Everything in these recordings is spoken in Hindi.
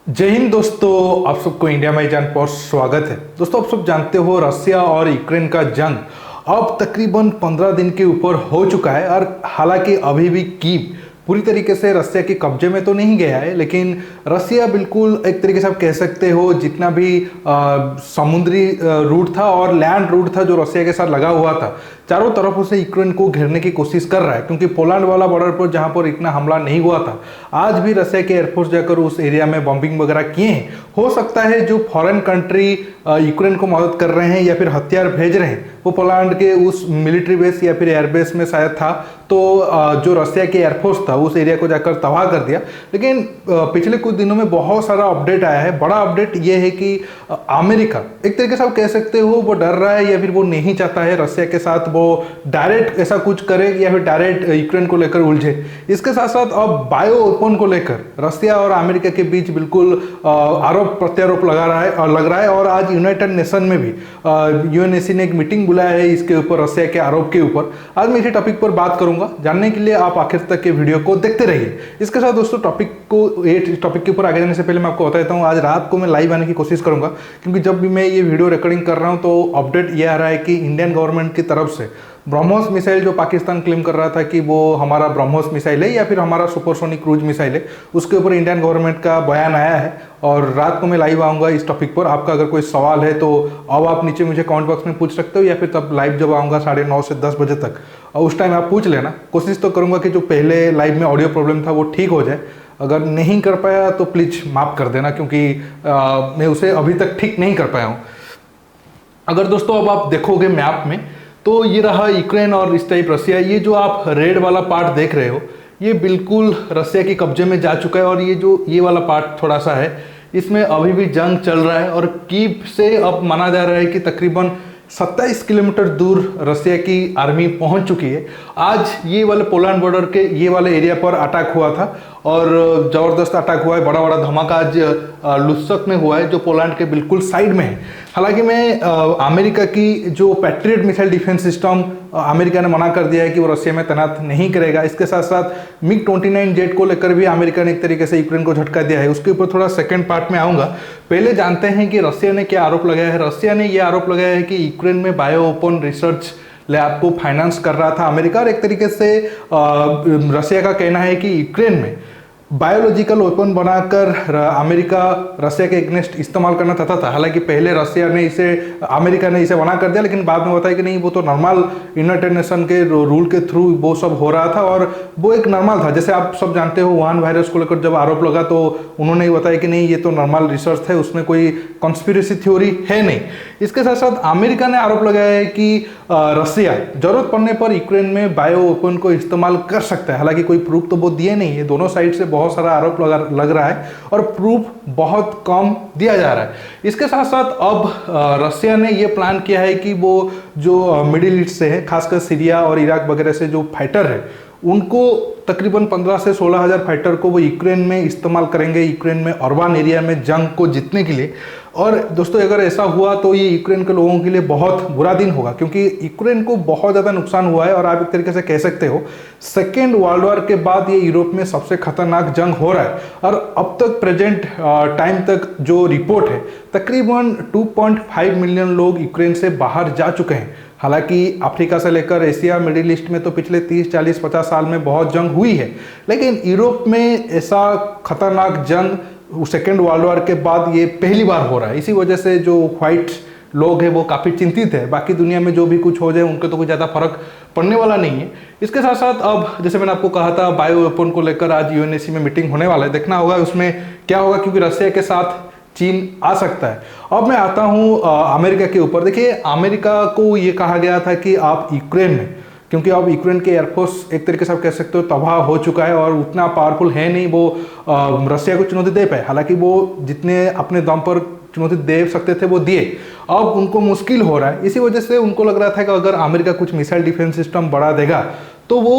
जय हिंद दोस्तों, आप सबको इंडिया में जान पर स्वागत है। दोस्तों, आप सब जानते हो रसिया और यूक्रेन का जंग अब तकरीबन 15 दिन के ऊपर हो चुका है। और हालांकि अभी भी कीव पूरी तरीके से रसिया के कब्जे में तो नहीं गया है, लेकिन रसिया बिल्कुल एक तरीके से आप कह सकते हो जितना भी समुद्री रूट था और लैंड रूट था जो रसिया के साथ लगा हुआ था, चारों तरफों से यूक्रेन को घेरने की कोशिश कर रहा है। क्योंकि पोलैंड वाला बॉर्डर पर जहां पर इतना हमला नहीं हुआ था, आज भी रसिया के एयरफोर्स जाकर उस एरिया में बॉम्बिंग वगैरह किए हैं। हो सकता है जो फॉरेन कंट्री यूक्रेन को मदद कर रहे हैं या फिर हथियार भेज रहे हैं वो पोलैंड के उस मिलिट्री बेस या फिर एयरबेस में शायद था, तो जो रसिया के एयरफोर्स था उस एरिया को जाकर तबाह कर दिया। लेकिन पिछले कुछ दिनों में बहुत सारा अपडेट आया है। बड़ा अपडेट ये है कि अमेरिका एक तरीके से आप कह सकते हो वो डर रहा है या फिर वो नहीं चाहता है रसिया के साथ वो डायरेक्ट ऐसा कुछ करे या फिर डायरेक्ट यूक्रेन को लेकर उलझे। इसके साथ साथ अब बायो वेपन को लेकर रसिया और अमेरिका के बीच बिल्कुल आरोप प्रत्यारोप लग रहा है। और आज यूनाइटेड नेशन में भी यूएनएससी ने एक मीटिंग बुलाया है इसके ऊपर, रसिया के आरोप के ऊपर। आज मैं इसी टॉपिक पर बात करूंगा। जानने के लिए आप आखिर तक के वीडियो को देखते रहिए। इसके साथ दोस्तों टॉपिक के ऊपर आगे जाने से पहले मैं आपको बता देता हूँ, आज रात को मैं लाइव आने की कोशिश करूंगा, क्योंकि जब भी मैं ये वीडियो रिकॉर्डिंग कर रहा हूँ तो अपडेट ये आ रहा है कि इंडियन गवर्नमेंट की तरफ से ब्रह्मोस मिसाइल जो पाकिस्तान क्लेम कर रहा था कि वो हमारा ब्रह्मोस मिसाइल है या फिर हमारा सुपरसोनिक क्रूज मिसाइल है, उसके ऊपर इंडियन गवर्नमेंट का बयान आया है। और रात को मैं लाइव आऊँगा इस टॉपिक पर। आपका अगर कोई सवाल है तो अब आप नीचे मुझे कमेंट बॉक्स में पूछ सकते हो, या फिर तब लाइव जब आऊँगा 9:30 से 10 बजे तक, उस टाइम आप पूछ लेना। कोशिश तो करूँगा कि जो पहले लाइव में ऑडियो प्रॉब्लम था वो ठीक हो जाए। अगर नहीं कर पाया तो प्लीज़ माफ़ कर देना, क्योंकि मैं उसे अभी तक ठीक नहीं कर पाया हूँ। अगर दोस्तों अब आप देखोगे मैप में तो ये रहा यूक्रेन और इस टाइप रसिया। ये जो आप रेड वाला पार्ट देख रहे हो ये बिल्कुल रसिया के कब्जे में जा चुका है। और ये वाला पार्ट थोड़ा सा है, इसमें अभी भी जंग चल रहा है। और कीव से अब माना जा रहा है कि तकरीबन 27 किलोमीटर दूर रसिया की आर्मी पहुंच चुकी है। आज ये वाले पोलैंड बॉर्डर के ये वाले एरिया पर अटैक हुआ था और ज़बरदस्त अटैक हुआ है। बड़ा बड़ा धमाका आज लुत्स्क में हुआ है जो पोलैंड के बिल्कुल साइड में है। हालांकि मैं अमेरिका की जो patriot missile defence system America ने मना कर दिया है कि वो रसिया में तैनात नहीं करेगा। इसके साथ साथ MiG-29 जेट को लेकर भी अमेरिका ने एक तरीके से यूक्रेन को झटका दिया है। उसके ऊपर थोड़ा सेकंड पार्ट में आऊँगा। पहले जानते हैं कि रसिया ने क्या आरोप लगाया है। रसिया ने यह आरोप लगाया है कि यूक्रेन में बायो वेपन रिसर्च लैब को फाइनेंस कर रहा था अमेरिका। और एक तरीके से रसिया का कहना है कि यूक्रेन में बायोलॉजिकल वेपन बनाकर अमेरिका रसिया के अगेंस्ट इस्तेमाल करना चाहता था। हालांकि पहले अमेरिका ने इसे मना कर दिया, लेकिन बाद में बताया कि नहीं, वो तो नॉर्मल यूनाइटेड नेशन के रूल के थ्रू वो सब हो रहा था और वो एक नॉर्मल था। जैसे आप सब जानते हो वुहान वायरस को लेकर जब आरोप लगा तो उन्होंने बताया कि नहीं, ये तो नॉर्मल रिसर्च है, उसमें कोई कॉन्स्पिरेसी थ्योरी है नहीं। इसके साथ साथ अमेरिका ने आरोप लगाया है कि रसिया जरूरत पड़ने पर यूक्रेन में बायो वेपन को इस्तेमाल कर सकता है। हालांकि कोई प्रूफ तो वो दिए नहीं है। दोनों साइड से बहुत सारा आरोप लग रहा है और प्रूफ बहुत कम दिया जा रहा है। इसके साथ साथ अब रसिया ने यह प्लान किया है कि वो जो मिडिल ईस्ट से है, खासकर सीरिया और इराक वगैरह से जो फाइटर है उनको तकरीबन 15 से 16 हज़ार फाइटर को वो यूक्रेन में इस्तेमाल करेंगे, यूक्रेन में अर्बन एरिया में जंग को जीतने के लिए। और दोस्तों अगर ऐसा हुआ तो ये यूक्रेन के लोगों के लिए बहुत बुरा दिन होगा, क्योंकि यूक्रेन को बहुत ज़्यादा नुकसान हुआ है। और आप एक तरीके से कह सकते हो सेकेंड वर्ल्ड वॉर के बाद ये यूरोप में सबसे खतरनाक जंग हो रहा है। और अब तक प्रेजेंट टाइम तक जो रिपोर्ट है तकरीबन 2.5 मिलियन लोग यूक्रेन से बाहर जा चुके हैं। हालांकि अफ्रीका से लेकर एशिया मिडिल ईस्ट में तो पिछले 30, 40, 50 साल में बहुत जंग हुई है, लेकिन यूरोप में ऐसा खतरनाक जंग सेकेंड वर्ल्ड वॉर के बाद ये पहली बार हो रहा है। इसी वजह से जो व्हाइट लोग हैं वो काफ़ी चिंतित है। बाकी दुनिया में जो भी कुछ हो जाए उनके तो कोई ज़्यादा फर्क पड़ने वाला नहीं है। इसके साथ साथ अब जैसे मैंने आपको कहा था बायो वेपन को लेकर आज यूएनएससी में मीटिंग होने वाला है। देखना होगा उसमें क्या होगा, क्योंकि रसिया के साथ चीन आ सकता है। अब मैं आता हूं अमेरिका के ऊपर। देखिए, अमेरिका को ये कहा गया था कि आप यूक्रेन में, क्योंकि अब यूक्रेन के एयरफोर्स एक तरीके से आप कह सकते हो तबाह हो चुका है और उतना पावरफुल है नहीं वो रसिया को चुनौती दे पाए। हालांकि वो जितने अपने दम पर चुनौती दे सकते थे वो दिए, अब उनको मुश्किल हो रहा है। इसी वजह से उनको लग रहा था कि अगर अमेरिका कुछ मिसाइल डिफेंस सिस्टम बढ़ा देगा तो वो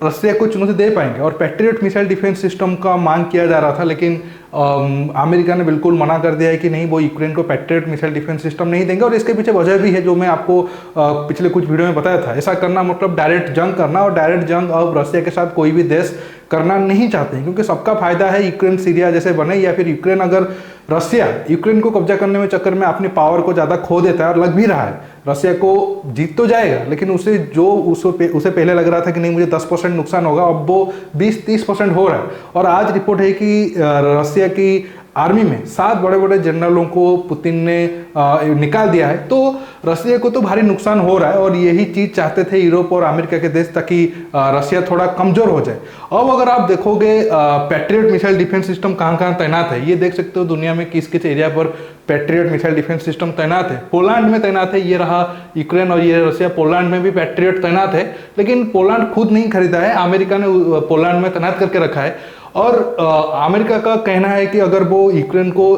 रसिया को चुनौती दे पाएंगे। और पैट्रियट मिसाइल डिफेंस सिस्टम का मांग किया जा रहा था, लेकिन अमेरिका ने बिल्कुल मना कर दिया है कि नहीं, वो यूक्रेन को पैट्रियट मिसाइल डिफेंस सिस्टम नहीं देंगे। और इसके पीछे वजह भी है जो मैं आपको पिछले कुछ वीडियो में बताया था। ऐसा करना मतलब डायरेक्ट जंग करना, और डायरेक्ट जंग अब रसिया के साथ कोई भी देश करना नहीं चाहते हैं, क्योंकि सबका फायदा है यूक्रेन सीरिया जैसे बने, या फिर यूक्रेन अगर रसिया यूक्रेन को कब्जा करने में चक्कर में अपनी पावर को ज़्यादा खो देता है, और लग भी रहा है रसिया को जीत तो जाएगा, लेकिन उसे पहले लग रहा था कि नहीं मुझे 10% नुकसान होगा, अब वो 20-30% हो रहा है। और आज रिपोर्ट है कि रसिया की आर्मी में 7 बड़े बड़े जनरलों को पुतिन ने निकाल दिया है। तो रसिया को तो भारी नुकसान हो रहा है, और यही चीज चाहते थे यूरोप और अमेरिका के देश, ताकि रसिया थोड़ा कमजोर हो जाए। अब अगर आप देखोगे पैट्रियट मिसाइल डिफेंस सिस्टम कहाँ कहाँ तैनात है, ये देख सकते हो दुनिया में किस किस एरिया पर पैट्रियट मिसाइल डिफेंस सिस्टम तैनात है। पोलैंड में तैनात है, ये रहा यूक्रेन और ये रसिया। पोलैंड में भी पैट्रियट तैनात है, लेकिन पोलैंड खुद नहीं खरीदा है, अमेरिका ने पोलैंड में तैनात करके रखा है। और अमेरिका का कहना है कि अगर वो यूक्रेन को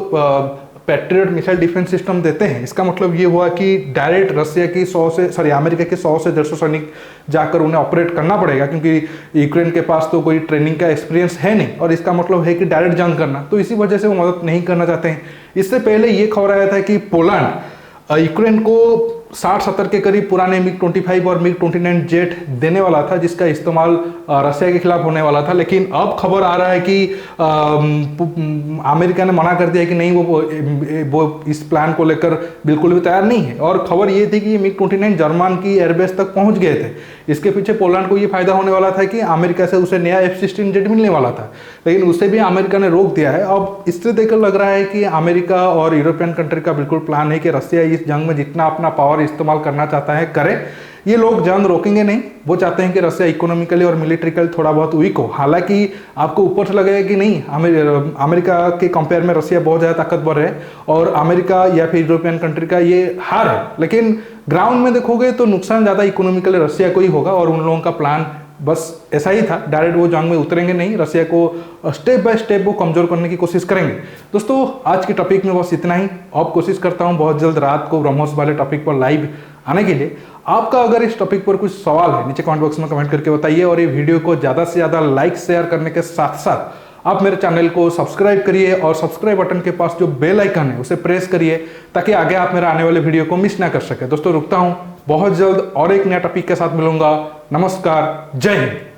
पैट्रियट मिसाइल डिफेंस सिस्टम देते हैं, इसका मतलब ये हुआ कि डायरेक्ट रसिया की अमेरिका के 100 से 150 सैनिक जाकर उन्हें ऑपरेट करना पड़ेगा, क्योंकि यूक्रेन के पास तो कोई ट्रेनिंग का एक्सपीरियंस है नहीं, और इसका मतलब है कि डायरेक्ट जंग करना। तो इसी वजह से वो मदद नहीं करना चाहते हैं। इससे पहले ये खबर आया था कि पोलैंड यूक्रेन को 60-70 के करीब पुराने MiG-25 और MiG-29 जेट देने वाला था, जिसका इस्तेमाल रसिया के खिलाफ होने वाला था। लेकिन अब खबर आ रहा है कि अमेरिका ने मना कर दिया कि नहीं, वो इस प्लान को लेकर बिल्कुल भी तैयार नहीं है। और खबर ये थी कि ये MiG-29 जर्मन की एयरबेस तक पहुंच गए थे। इसके पीछे पोलैंड को ये फायदा होने वाला था कि अमेरिका से उसे नया F-16 जेट मिलने वाला था, लेकिन उसे भी अमेरिका ने रोक दिया है। अब इससे देखकर लग रहा है कि अमेरिका और यूरोपियन कंट्री का बिल्कुल प्लान है कि रसिया इस जंग में जितना अपना पावर इस्तेमाल करना चाहता है करे। ये लोग जंग रोकेंगे नहीं, वो चाहते हैं कि रसिया इकोनॉमिकली और मिलिट्रिकली थोड़ा बहुत वीक हो। हालांकि आपको ऊपर से लगेगा कि नहीं, अमेरिका के कंपेयर में रसिया बहुत ज़्यादा ताकतवर है और अमेरिका या फिर यूरोपियन कंट्री का ये हार है, लेकिन ग्राउंड में देखोगे तो नुकसान ज़्यादा इकोनॉमिकली रसिया को ही होगा। और उन लोगों का प्लान बस ऐसा ही था, डायरेक्ट वो जंग में उतरेंगे नहीं, रसिया को स्टेप बाय स्टेप वो कमजोर करने की कोशिश करेंगे। दोस्तों आज की टॉपिक में बस इतना ही। अब कोशिश करता हूँ बहुत जल्द रात को ब्रह्मोस वाले टॉपिक पर लाइव आने के लिए। आपका अगर इस टॉपिक पर कुछ सवाल है नीचे कमेंट बॉक्स में कमेंट करके बताइए, और ये वीडियो को ज़्यादा से ज़्यादा लाइक शेयर करने के साथ साथ आप मेरे चैनल को सब्सक्राइब करिए, और सब्सक्राइब बटन के पास जो बेल आइकन है उसे प्रेस करिए, ताकि आगे आप मेरा आने वाले वीडियो को मिस ना कर सके। दोस्तों रुकता हूँ, बहुत जल्द और एक नया टॉपिक के साथ मिलूंगा। नमस्कार, जय हिंद।